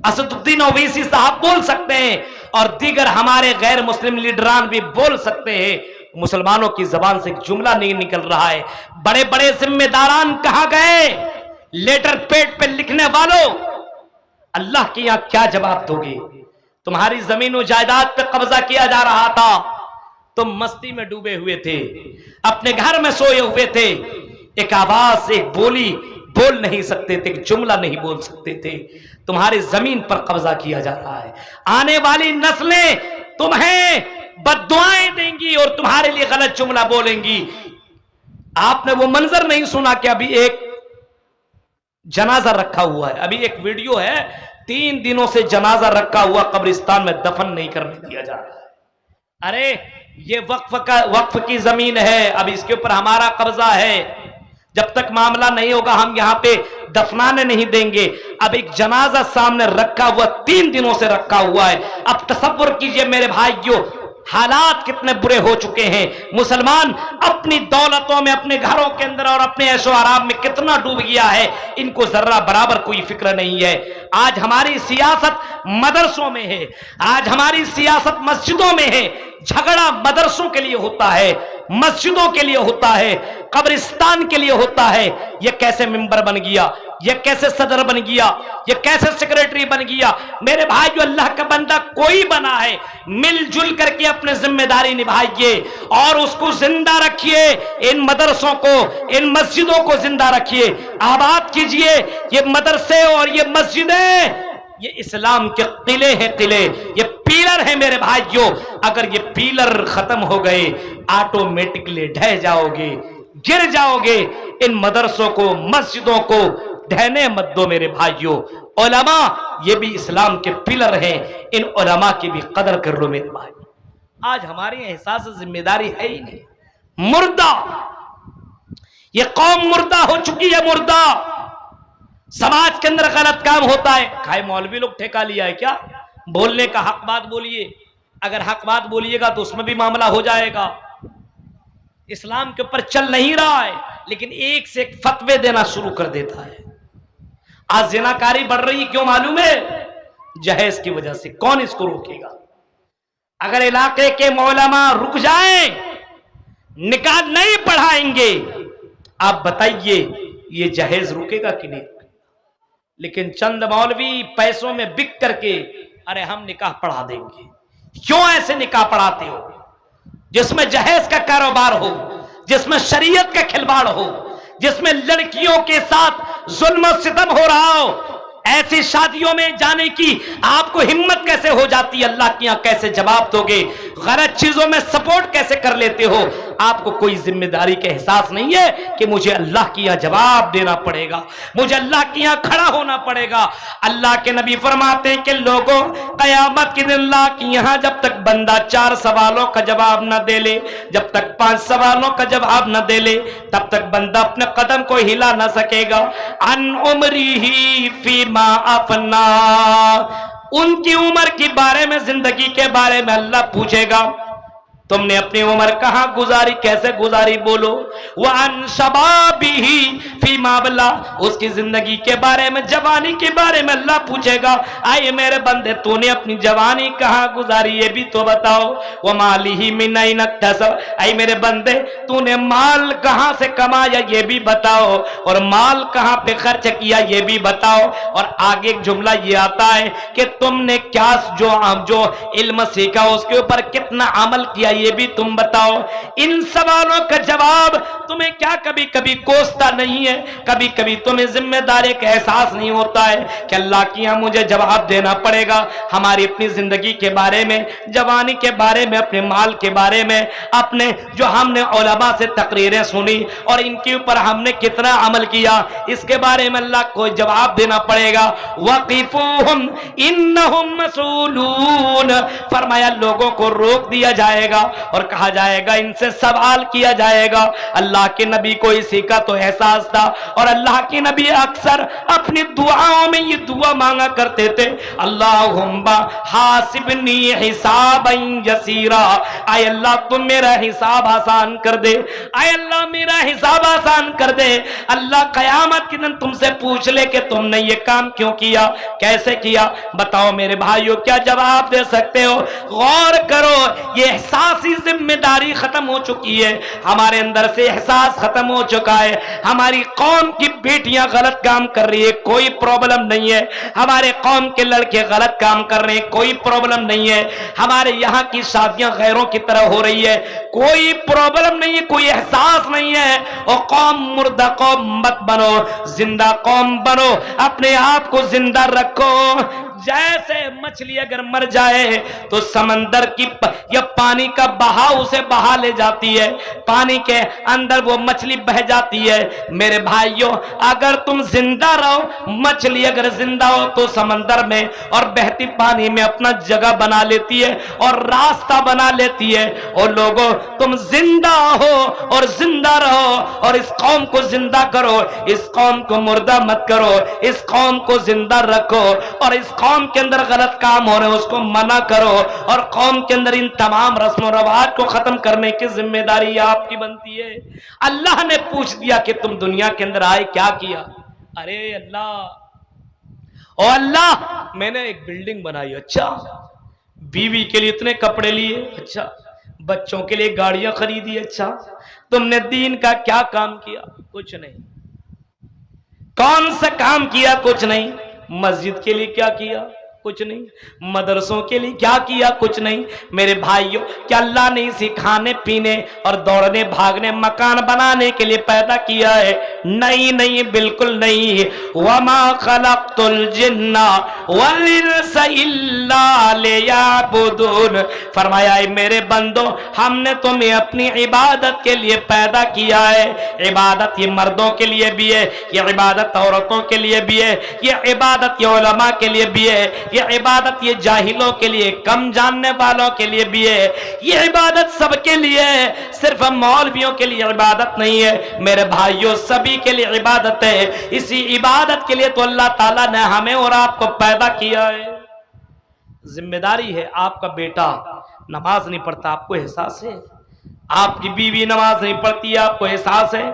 اسد الدین اویسی صاحب بول سکتے ہیں، اور دیگر ہمارے غیر مسلم لیڈران بھی بول سکتے ہیں، مسلمانوں کی زبان سے ایک جملہ نہیں نکل رہا ہے۔ بڑے بڑے ذمہ داران کہاں گئے؟ لیٹر پیڈ پہ لکھنے والوں، اللہ کے یہاں کیا جواب دو گے؟ تمہاری زمین و جائیداد پہ قبضہ کیا جا رہا تھا، تم مستی میں ڈوبے ہوئے تھے، اپنے گھر میں سوئے ہوئے تھے، ایک آواز ایک بولی بول نہیں سکتے تھے، ایک جملہ نہیں بول سکتے تھے، تمہاری زمین پر قبضہ کیا جا رہا ہے۔ آنے والی نسلیں تمہیں بد دعائیں دیں گی اور تمہارے لیے غلط جملہ بولیں گی۔ آپ نے وہ منظر نہیں سنا کہ ابھی ایک جنازہ رکھا ہوا ہے، ابھی ایک ویڈیو ہے، 3 دنوں سے جنازہ رکھا ہوا قبرستان میں دفن نہیں کرنے دیا جا رہا ہے۔ ارے یہ وقف کی زمین ہے، اب اس کے اوپر ہمارا قبضہ ہے، جب تک معاملہ نہیں ہوگا ہم یہاں پہ دفنانے نہیں دیں گے۔ اب ایک جنازہ سامنے رکھا ہوا، 3 دنوں سے رکھا ہوا ہے۔ اب تصور کیجئے میرے بھائیوں، حالات کتنے برے ہو چکے ہیں۔ مسلمان اپنی دولتوں میں، اپنے گھروں کے اندر اور اپنے عیش و آرام میں کتنا ڈوب گیا ہے، ان کو ذرہ برابر کوئی فکر نہیں ہے۔ آج ہماری سیاست مدرسوں میں ہے، آج ہماری سیاست مسجدوں میں ہے۔ جھگڑا مدرسوں کے لیے ہوتا ہے، مسجدوں کے لیے ہوتا ہے، قبرستان کے لیے ہوتا ہے۔ یہ کیسے ممبر بن گیا، یہ کیسے صدر بن گیا، یہ کیسے سیکریٹری بن گیا؟ میرے بھائی، جو اللہ کا بندہ کوئی بنا ہے، مل جل کر کے اپنے ذمہ داری نبھائیے اور اس کو زندہ رکھیے۔ ان مدرسوں کو، ان مسجدوں کو زندہ رکھیے، آباد کیجئے۔ یہ مدرسے اور یہ مسجدیں، یہ اسلام کے قلعے ہیں، قلعے، یہ پیلر ہیں میرے بھائیوں۔ اگر یہ پیلر ختم ہو گئے، آٹومیٹکلی ڈھہ جاؤ گے، گر جاؤ گے۔ ان مدرسوں کو، مسجدوں کو ڈھہنے مت دو میرے بھائیوں۔ علماء یہ بھی اسلام کے پلر ہیں، ان علماء کی بھی قدر کر لو میرے بھائی۔ آج ہماری احساس ذمہ داری ہے ہی نہیں، مردہ، یہ قوم مردہ ہو چکی ہے، مردہ۔ سماج کے اندر غلط کام ہوتا ہے، کھائے مولوی لوگ ٹھیکہ لیا ہے کیا؟ بولنے کا حق بات بولیے، اگر حق بات بولیے گا تو اس میں بھی معاملہ ہو جائے گا۔ اسلام کے اوپر چل نہیں رہا ہے، لیکن ایک سے ایک فتوے دینا شروع کر دیتا ہے۔ آج زناکاری بڑھ رہی، کیوں معلوم ہے؟ جہیز کی وجہ سے۔ کون اس کو روکے گا؟ اگر علاقے کے علماء رک جائیں، نکاح نہیں پڑھائیں گے، آپ بتائیے یہ جہیز رکے گا کہ نہیں؟ لیکن چند مولوی پیسوں میں بک کر کے، ارے ہم نکاح پڑھا دیں گے۔ کیوں ایسے نکاح پڑھاتے ہو؟ جس میں جہیز کا کاروبار ہو، جس میں شریعت کا کھلواڑ ہو، جس میں لڑکیوں کے ساتھ ظلم و ستم ہو رہا ہو، ایسی شادیوں میں جانے کی آپ کو ہمت کیسے ہو جاتی ہے؟ اللہ کے یہاں کیسے جواب دو گے؟ غلط چیزوں میں سپورٹ کیسے کر لیتے ہو؟ آپ کو کوئی ذمہ داری کا احساس نہیں ہے کہ مجھے اللہ کے یہاں جواب دینا پڑے گا، مجھے اللہ کے یہاں کھڑا ہونا پڑے گا۔ اللہ کے نبی فرماتے ہیں کہ لوگوں، قیامت کے دن اللہ کے یہاں جب تک بندہ 4 سوالوں کا جواب نہ دے لے، جب تک 5 سوالوں کا جواب نہ دے لے، تب تک بندہ اپنے قدم کو ہلا نہ سکے گا۔ عن عمری فیما افنا، ان کی عمر کے بارے میں، زندگی کے بارے میں اللہ پوچھے گا، تم نے اپنی عمر کہاں گزاری، کیسے گزاری؟ بولو۔ وعن شبابہ فیما بلا، اس کی زندگی کے بارے میں، جوانی کے بارے میں اللہ پوچھے گا، آئے میرے بندے تو نے اپنی جوانی کہاں گزاری یہ بھی تو بتاؤ۔ ومالہ من این اکتسب، آئے میرے بندے تو نے مال کہاں سے کمایا یہ بھی بتاؤ، اور مال کہاں پہ خرچ کیا یہ بھی بتاؤ۔ اور آگے ایک جملہ یہ آتا ہے کہ تم نے کیا جو علم سیکھا اس کے اوپر کتنا عمل کیا یہ بھی تم بتاؤ۔ ان سوالوں کا جواب تمہیں کیا کبھی کبھی کوستا نہیں ہے؟ کبھی کبھی تمہیں ذمہ داری کا احساس نہیں ہوتا ہے کہ اللہ کی یہاں مجھے جواب دینا پڑے گا ہماری اپنی زندگی کے بارے میں، جوانی کے بارے میں، اپنے مال کے بارے میں، اپنے جو ہم نے علماء سے تقریریں سنی اور ان کے اوپر ہم نے کتنا عمل کیا، اس کے بارے میں اللہ کو جواب دینا پڑے گا۔ وقفوہم انہم مسئولون، فرمایا لوگوں کو روک دیا جائے گا اور کہا جائے گا ان سے سوال کیا جائے گا۔ اللہ کے نبی کو اسی کا تو احساس تھا، اور اللہ کے نبی اکثر اپنی دعاؤں میں یہ دعا مانگا کرتے تھے، اللہم حاسبنی حسابا یسیرا، اے اللہ تم میرا حساب آسان کر دے، اے اللہ میرا حساب آسان کر دے۔ اللہ قیامت کے دن تم سے پوچھ لے کہ تم نے یہ کام کیوں کیا، کیسے کیا؟ بتاؤ میرے بھائیو، کیا جواب دے سکتے ہو؟ غور کرو، یہ احساسی ذمہ داری ختم ہو چکی ہے، ہمارے اندر سے احساس ختم ہو چکا ہے۔ ہماری قوم کی بیٹیاں غلط کام کر رہی ہے، کوئی پرابلم نہیں ہے، ہمارے قوم کے لڑکے غلط کام کر رہے ہیں، کوئی پرابلم نہیں ہے، ہمارے یہاں کی شادیاں غیروں کی طرح ہو رہی ہے، کوئی پرابلم نہیں ہے، کوئی احساس نہیں ہے۔ اور قوم مردہ قوم مت بنو، زندہ قوم بنو، اپنے آپ کو زندہ رکھو۔ جیسے مچھلی اگر مر جائے تو سمندر کی یا پانی کا بہاؤ اسے بہا لے جاتی ہے، پانی کے اندر وہ مچھلی بہ جاتی ہے۔ میرے بھائیوں، اگر تم زندہ رہو، مچھلی اگر زندہ ہو تو سمندر میں اور بہتی پانی میں اپنا جگہ بنا لیتی ہے اور راستہ بنا لیتی ہے۔ اور لوگوں، تم زندہ ہو اور زندہ رہو، اور اس قوم کو زندہ کرو، اس قوم کو مردہ مت کرو، اس قوم کو زندہ رکھو، اور اس قوم کے اندر غلط کام ہو رہے ہیں اس کو منع کرو، اور قوم کے اندر ان تمام رسم و رواج کو ختم کرنے کی ذمہ داری آپ کی بنتی ہے۔ اللہ نے پوچھ دیا کہ تم دنیا کے اندر آئے کیا کیا؟ ارے اللہ، او اللہ، میں نے ایک بلڈنگ بنائی، اچھا، بیوی کے لیے اتنے کپڑے لیے، اچھا، بچوں کے لیے گاڑیاں خریدی، اچھا، تم نے دین کا کیا کام کیا؟ کچھ نہیں۔ کون سا کام کیا؟ کچھ نہیں۔ مسجد کے لیے کیا کیا؟ کچھ نہیں۔ مدرسوں کے لیے کیا کیا؟ کچھ نہیں۔ میرے بھائیوں، کیا اللہ نے اسی کھانے پینے اور دوڑنے بھاگنے مکان بنانے کے لیے پیدا کیا ہے؟ نہیں نہیں، بالکل نہیں۔ وما خلقت الجن والانس الا لیعبدون، فرمایا اے میرے بندو، ہم نے تمہیں اپنی عبادت کے لیے پیدا کیا ہے۔ عبادت یہ مردوں کے لیے بھی ہے، یہ عبادت عورتوں کے لیے بھی ہے، یہ عبادت یہ علماء کے لیے بھی ہے، یہ عبادت یہ جاہلوں کے لیے، کم جاننے والوں کے لیے بھی ہے، یہ عبادت سب کے لیے ہے، صرف ہم مولویوں کے لیے عبادت نہیں ہے۔ میرے بھائیوں، سبھی کے لیے عبادت ہے۔ اسی عبادت کے لیے تو اللہ تعالیٰ نے ہمیں اور آپ کو پیدا کیا ہے۔ ذمہ داری ہے۔ آپ کا بیٹا نماز نہیں پڑھتا، آپ کو احساس ہے؟ آپ کی بیوی نماز نہیں پڑھتی، آپ کو احساس ہے؟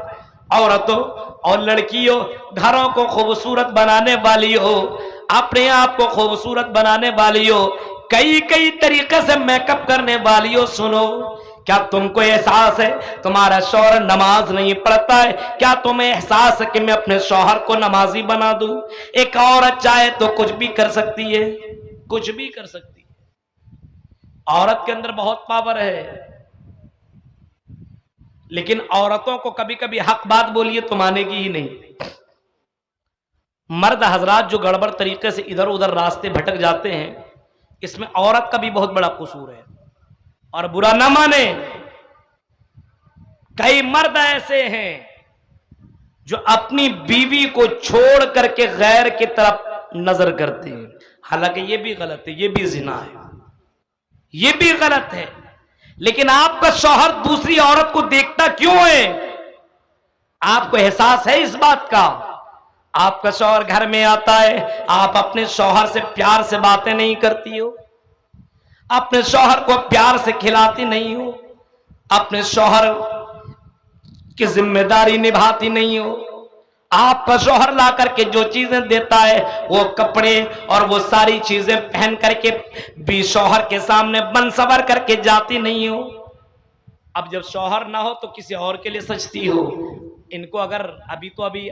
عورتوں اور لڑکیوں، گھروں کو خوبصورت بنانے والی ہو، اپنے آپ کو خوبصورت بنانے والی ہو، کئی طریقے سے میک اپ کرنے والی ہو، سنو، کیا تم کو احساس ہے تمہارا شوہر نماز نہیں پڑھتا ہے؟ کیا تمہیں احساس ہے کہ میں اپنے شوہر کو نمازی بنا دوں؟ ایک عورت چاہے تو کچھ بھی کر سکتی ہے، کچھ بھی کر سکتی ہے۔ عورت کے اندر بہت پاور ہے، لیکن عورتوں کو کبھی کبھی حق بات بولیے تو مانے گی ہی نہیں۔ مرد حضرات جو گڑبڑ طریقے سے ادھر ادھر راستے بھٹک جاتے ہیں، اس میں عورت کا بھی بہت بڑا قصور ہے، اور برا نہ مانے۔ کئی مرد ایسے ہیں جو اپنی بیوی کو چھوڑ کر کے غیر کی طرف نظر کرتے ہیں، حالانکہ یہ بھی غلط ہے، یہ بھی زنا ہے، یہ بھی غلط ہے۔ لیکن آپ کا شوہر دوسری عورت کو دیکھتا کیوں ہے؟ آپ کو احساس ہے اس بات کا؟ آپ کا شوہر گھر میں آتا ہے، آپ اپنے شوہر سے پیار سے باتیں نہیں کرتی ہو، اپنے شوہر کو پیار سے کھلاتی نہیں ہو، اپنے شوہر کی ذمہ داری نبھاتی نہیں ہو۔ آپ کا شوہر لا کر کے جو چیزیں دیتا ہے، وہ کپڑے اور وہ ساری چیزیں پہن کر کے بھی شوہر کے سامنے بن سور کر کے جاتی نہیں ہو۔ اب جب شوہر نہ ہو تو کسی اور کے لیے سجتی ہو۔ ان کو اگر ابھی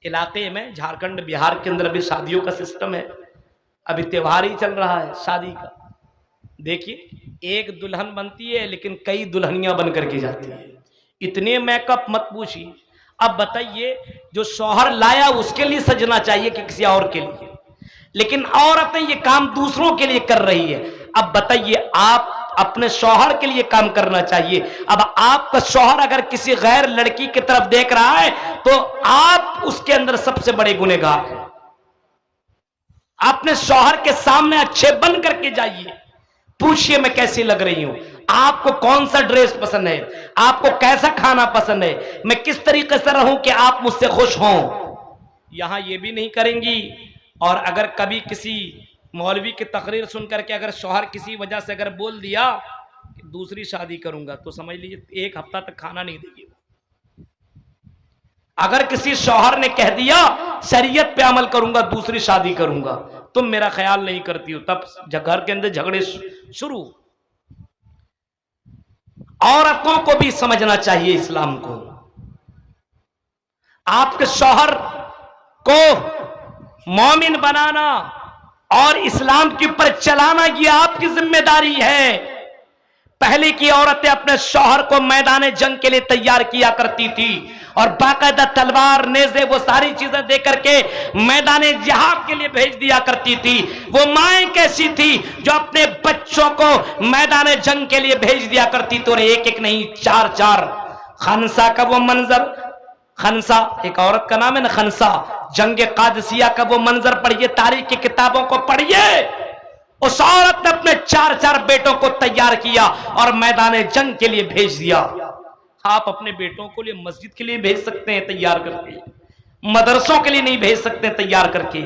علاقے میں جھارکھنڈ بہار کے اندر ابھی شادیوں کا سسٹم ہے، ابھی تہوار ہی چل رہا ہے شادی کا، دیکھیے ایک دلہن بنتی ہے لیکن کئی دلہنیاں بن کر کے جاتی ہیں، اتنے میک اپ مت پوچھیے۔ اب بتائیے، جو شوہر لایا اس کے لیے سجنا چاہیے کہ کسی اور کے لیے؟ لیکن عورتیں یہ کام دوسروں کے لیے کر رہی ہے۔ اب بتائیے، آپ اپنے شوہر کے لیے کام کرنا چاہیے۔ اب آپ کا شوہر اگر کسی غیر لڑکی کی طرف دیکھ رہا ہے تو آپ اس کے اندر سب سے بڑے گنہگار ہیں۔ اپنے شوہر کے سامنے اچھے بن کر کے جائیے، پوچھئے میں کیسی لگ رہی ہوں، آپ کو کون سا ڈریس پسند ہے، آپ کو کیسا کھانا پسند ہے، میں کس طریقے سے رہوں کہ آپ مجھ سے خوش ہوں، یہاں یہ بھی نہیں کریں گی۔ اور اگر کبھی کسی مولوی کی تقریر سن کر کے اگر شوہر کسی وجہ سے اگر بول دیا کہ دوسری شادی کروں گا، تو سمجھ لیجیے 1 ہفتہ تک کھانا نہیں دے گی۔ اگر کسی شوہر نے کہہ دیا شریعت پہ عمل کروں گا، دوسری شادی کروں گا، تم میرا خیال نہیں کرتی ہو، تب گھر کے اندر جھگڑے شروع۔ عورتوں کو بھی سمجھنا چاہیے اسلام کو۔ آپ کے شوہر کو مومن بنانا اور اسلام کے اوپر چلانا یہ آپ کی ذمہ داری ہے۔ پہلے کی عورتیں اپنے شوہر کو میدان جنگ کے لیے تیار کیا کرتی تھی اور باقاعدہ تلوار، نیزے، وہ ساری چیزیں دے کر کے میدان جہاد کے لیے بھیج دیا کرتی تھی۔ وہ مائیں کیسی تھی جو اپنے بچوں کو میدان جنگ کے لیے بھیج دیا کرتی تھی، اور ایک ایک نہیں 4 خنسا کا وہ منظر، خنسا ایک عورت کا نام ہے نا، خنسا، جنگ قادسیہ کا وہ منظر پڑھیے، تاریخ کی کتابوں کو پڑھیے۔ اس عورت نے اپنے 4 بیٹوں کو تیار کیا اور میدان جنگ کے لیے بھیج دیا۔ آپ اپنے بیٹوں کو لیے مسجد کے لیے بھیج سکتے ہیں تیار کر کے، مدرسوں کے لیے نہیں بھیج سکتے تیار کر کے۔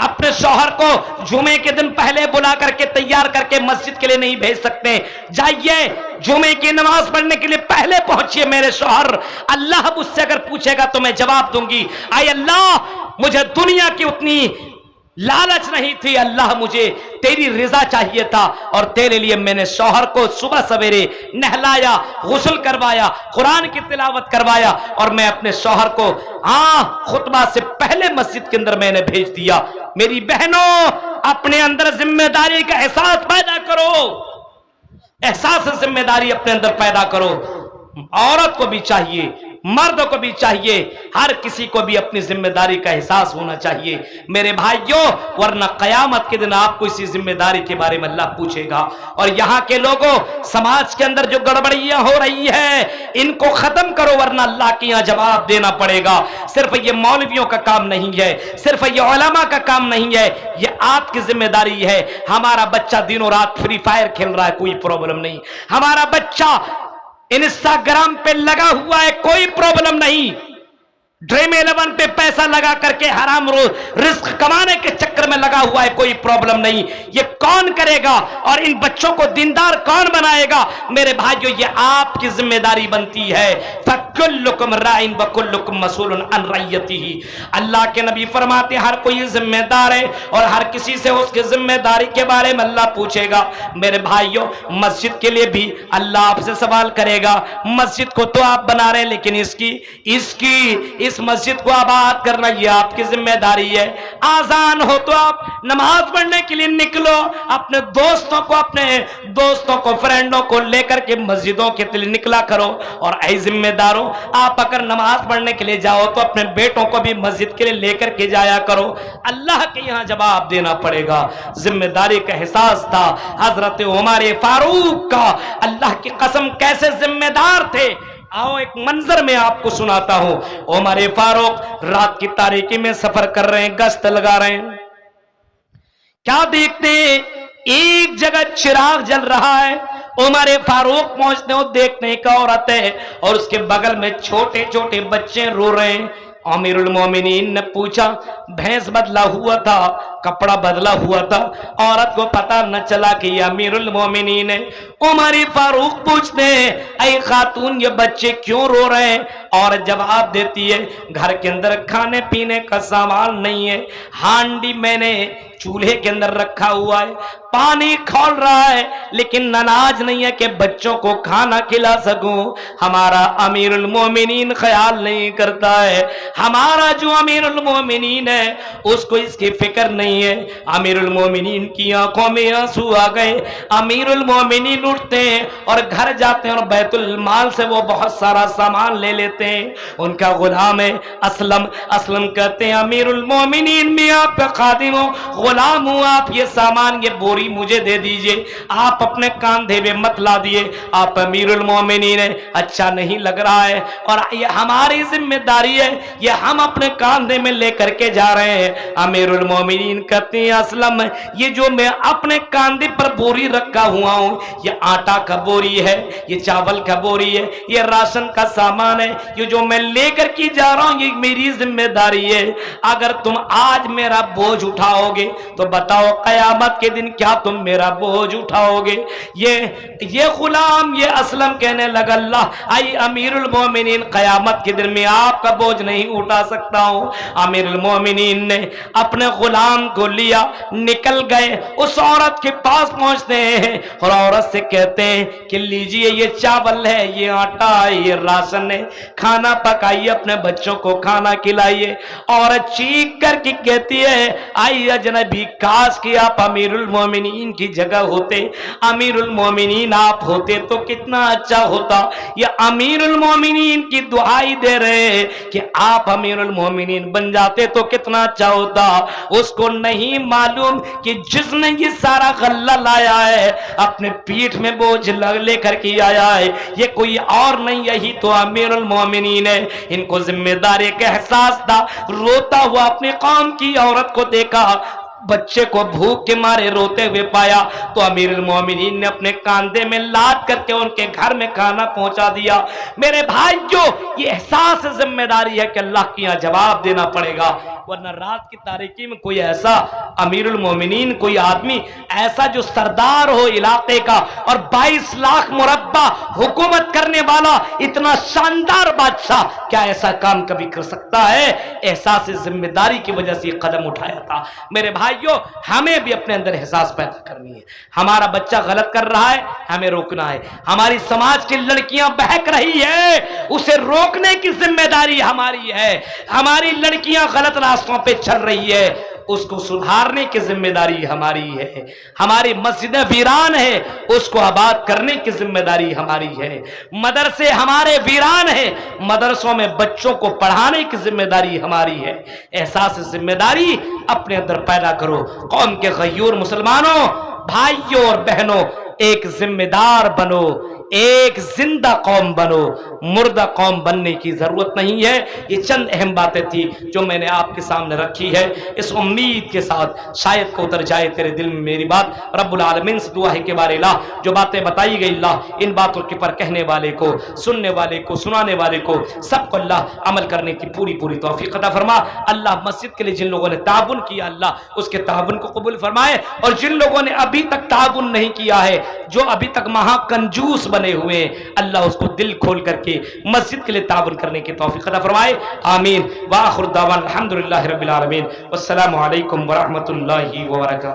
اپنے شوہر کو جمعے کے دن پہلے بلا کر کے تیار کر کے مسجد کے لیے نہیں بھیج سکتے۔ جائیے جمعے کی نماز پڑھنے کے لیے پہلے پہنچیے میرے شوہر، اللہ مجھ سے اگر پوچھے گا تو میں جواب دوں گی، اے اللہ مجھے دنیا کی اتنی لالچ نہیں تھی، اللہ مجھے تیری رضا چاہیے تھا، اور تیرے لیے میں نے شوہر کو صبح سویرے نہلایا، غسل کروایا، قرآن کی تلاوت کروایا، اور میں اپنے شوہر کو خطبہ سے پہلے مسجد کے اندر میں نے بھیج دیا۔ میری بہنوں، اپنے اندر ذمہ داری کا احساس پیدا کرو، احساس ذمہ داری اپنے اندر پیدا کرو۔ عورت کو بھی چاہیے، مرد کو بھی چاہیے، ہر کسی کو بھی اپنی ذمہ داری کا احساس ہونا چاہیے میرے بھائیوں، ورنہ قیامت کے دن آپ کو اسی ذمہ داری کے بارے میں اللہ پوچھے گا۔ اور یہاں کے لوگوں، سماج کے اندر جو گڑبڑیاں ہو رہی ہیں ان کو ختم کرو، ورنہ اللہ کے یہاں جواب دینا پڑے گا۔ صرف یہ مولویوں کا کام نہیں ہے، صرف یہ علماء کا کام نہیں ہے، یہ آپ کی ذمہ داری ہے۔ ہمارا بچہ دن و رات فری فائر کھیل رہا ہے، کوئی پرابلم نہیں۔ ہمارا بچہ انسٹاگرام پہ لگا ہوا ہے، کوئی پرابلم نہیں۔ ڈریم 11 پہ پیسہ لگا کر کے حرام رزق کمانے کے چکر میں لگا ہوا ہے، کوئی پرابلم نہیں۔ یہ کون کرے گا اور ان بچوں کو دیندار کون بنائے گا؟ میرے بھائیو، یہ آپ کی ذمہ داری بنتی ہے۔ فَكُلُّكُمْ رَاعٍ وَكُلُّكُمْ مَسْئُولٌ عَنْ رَعِيَّتِهِ۔ اللہ کے نبی فرماتے ہیں ہر کوئی ذمہ دار ہے اور ہر کسی سے اس کی ذمہ داری کے بارے میں اللہ پوچھے گا۔ میرے بھائیو، مسجد کے لیے بھی اللہ آپ سے سوال کرے گا۔ مسجد کو تو آپ بنا رہے ہیں، لیکن اس مسجد کو آباد کرنا یہ آپ کی ذمہ داری ہے۔ آذان ہو تو آپ نماز پڑھنے کے لیے نکلو، اپنے دوستوں کو فرینڈوں کو لے کر کے مسجدوں کے لیے نکلا کرو۔ اور اے ذمہ داروں، آپ اگر نماز پڑھنے کے لیے جاؤ تو اپنے بیٹوں کو بھی مسجد کے لیے لے کر کے جایا کرو، اللہ کے یہاں جواب دینا پڑے گا۔ ذمہ داری کا احساس تھا حضرت عمر فاروق کا، اللہ کی قسم کیسے ذمہ دار تھے۔ آؤ ایک منظر میں آپ کو سناتا ہوں۔ عمر فاروق رات کی تاریکی میں سفر کر رہے ہیں، گشت لگا رہے ہیں، کیا دیکھتے ہیں؟ ایک جگہ چراغ جل رہا ہے۔ عمر فاروق پہنچتے ہو، دیکھنے ایک عورت ہے اور اس کے بغل میں چھوٹے چھوٹے بچے رو رہے ہیں۔ امیر المومنین نے پوچھا، بھینس بدلا ہوا تھا، کپڑا بدلا ہوا تھا، عورت کو پتا نہ چلا کہ یہ امیر المومنین ہے۔ عمر فاروق پوچھتے ہیں، اے خاتون یہ بچے کیوں رو رہے ہیں؟ اور جواب دیتی ہے، گھر کے اندر کھانے پینے کا سامان نہیں ہے، ہانڈی میں نے چولہے کے اندر رکھا ہوا ہے، پانی کھول رہا ہے، لیکن اناج نہیں ہے کہ بچوں کو کھانا کھلا سکوں۔ ہمارا امیر المومنین خیال نہیں کرتا ہے، ہمارا جو امیر المومنین ہے اس کو اس کی فکر نہیں ہے۔ امیر المومنین کی آنکھوں میں آنسو آ گئے۔ امیر المومنین اٹھتے ہیں اور گھر جاتے ہیں اور بیت المال سے وہ بہت سارا سامان لے لیتے ہیں۔ ان کا غلام ہے اسلم کہتے ہیں، امیر المومنین میں آپ کا خادم ہوں، غلام ہوں, آپ یہ سامان, یہ بوری مجھے دے دیجئے. آپ اپنے کاندھے میں مت لا دیے, آپ امیر المومنین ہیں, اچھا نہیں لگ رہا ہے اور یہ ہماری ذمہ داری ہے, یہ ہم اپنے کاندھے میں لے کر کے جا رہے ہیں. امیر المومنین کہتے ہیں اسلم, یہ جو میں اپنے کاندھے پر بوری رکھا ہوا ہوں, یہ آٹا کا بوری ہے, یہ چاول کا بوری ہے, یہ راشن کا سامان ہے, یہ جو میں لے کر کے جا رہا ہوں یہ میری ذمہ داری ہے. اگر تم آج میرا بوجھ اٹھاؤ گے تو بتاؤ قیامت کے دن کیا تم میرا بوجھ اٹھاؤ گے؟ یہ غلام, یہ اسلم کہنے لگا اللہ اے امیر المومنین, قیامت کے دن میں آپ کا بوجھ نہیں اٹھا سکتا ہوں. امیر المومنین نے اپنے غلام کو لیا, نکل گئے, اس عورت کے پاس پہنچتے ہیں اور عورت سے کہتے ہیں کہ لیجئے یہ چاول ہے, یہ آٹا ہے, یہ راشن ہے, کھانا پکائیے, اپنے بچوں کو کھانا کھلائیے. عورت چیخ کر کے کہتی ہے آئی اجنبی, کاش کہ آپ امیر المومنین کی جگہ ہوتے, امیر المومنین آپ ہوتے تو کتنا اچھا ہوتا. یہ امیر المومنین کی دعائی دے رہے ہیں کہ آپ امیر المومنین بن جاتے تو کتنا اچھا ہوتا. اس کو نہیں معلوم کہ جس نے یہ سارا غلہ لایا ہے اپنے پیٹھ میں بوجھ لے کر کے آیا ہے, یہ کوئی اور نہیں, یہی تو امیر المومنین ہے. ان کو ذمہ داری کا احساس تھا. روتا ہوا اپنے قوم کی عورت کو دیکھا, بچے کو بھوک کے مارے روتے ہوئے پایا تو امیر المومنین نے اپنے کاندھے میں لاد کر کے ان کے گھر میں کھانا پہنچا دیا. میرے بھائیو, یہ احساس ذمہ داری ہے کہ اللہ کے یہاں جواب دینا پڑے گا, ورنہ رات کی تاریکی میں کوئی ایسا امیر المومنین, کوئی آدمی ایسا جو سردار ہو علاقے کا اور 22 لاکھ مربع حکومت کرنے والا اتنا شاندار بادشاہ, کیا ایسا کام کبھی کر سکتا ہے؟ احساس ذمہ داری کی وجہ سے یہ قدم اٹھایا تھا. میرے بھائیو, ہمیں بھی اپنے اندر احساس پیدا کرنی ہے. ہمارا بچہ غلط کر رہا ہے, ہمیں روکنا ہے. ہماری سماج کی لڑکیاں بہک رہی ہے, اسے روکنے کی ذمہ داری ہماری ہے. ہماری لڑکیاں غلط راستوں پہ چل رہی ہے, اس کو سدھارنے کی ذمہ داری ہماری ہے. ہماری مسجدیں ویران ہے, اس کو آباد کرنے کی ذمہ داری ہماری ہے. مدرسے ہمارے ویران ہے, مدرسوں میں بچوں کو پڑھانے کی ذمہ داری ہماری ہے. احساس ذمہ داری اپنے اندر پیدا کرو. قوم کے غیور مسلمانوں, بھائیوں اور بہنوں, ایک ذمہ دار بنو, ایک زندہ قوم بنو, مردہ قوم بننے کی ضرورت نہیں ہے. یہ چند اہم باتیں تھی جو میں نے آپ کے سامنے رکھی ہے, اس امید کے ساتھ شاید کو اتر جائے تیرے دل میں میری بات. رب العالمین سے دعا ہے کہ بارے اللہ, جو باتیں بتائی گئی اللہ, ان باتوں کے پر کہنے والے کو, سننے والے کو, سنانے والے کو, سب کو اللہ عمل کرنے کی پوری پوری توفیق عطا فرما. اللہ مسجد کے لیے جن لوگوں نے تعاون کیا, اللہ اس کے تعاون کو قبول فرمائے, اور جن لوگوں نے ابھی تک تعاون نہیں کیا ہے, جو ابھی تک مہا کنجوس بنے ہوئے ہیں, اللہ اس کو دل کھول کر کے مسجد کے لیے تعاون کرنے کی توفیق عطا فرمائے. آمین. وآخر دعوانا الحمدللہ رب العالمین. والسلام علیکم ورحمۃ اللہ وبرکاتہ.